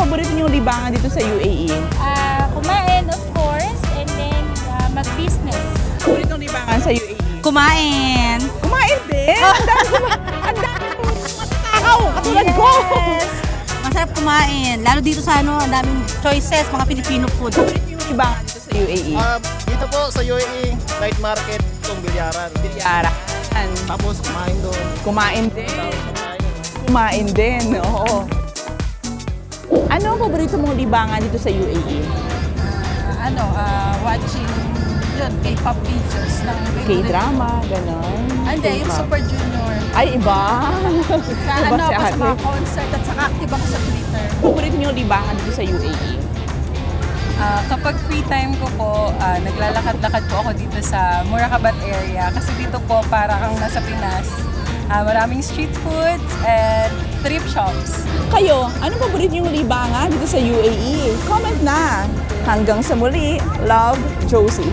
paborito niyong libangan dito sa UAE? Kumain, of course, and then mag-business. Paboritong libangan sa UAE? Kumain. Kumain din! Ang dami mo matatakaw! Katulad ko! Masarap kumain. Lalo dito sa ang daming choices, mga Filipino food. Paborito yung libangan dito sa UAE? Dito po sa UAE, night market, itong bilyaran. Bilyaran. Tapos kumain doon. Kumain din. Kumain din, oo. Ano ang paborito mong libangan dito sa UAE? Watching yun, K-pop videos ng K-drama, gano'n? Hindi, yung K-pop. Super Junior. Ay, iba! Sa Iba si sa ate. mga concert at saka active ako sa Twitter. Paborito niyong libangan dito sa UAE? Kapag free time ko po, naglalakad-lakad po ako dito sa Murakabat area kasi dito po para kang nasa Pinas. Maraming street foods and thrift shops. Kayo, ano paborito niyong libangan dito sa UAE? Comment na! Hanggang sa muli, love, Josie.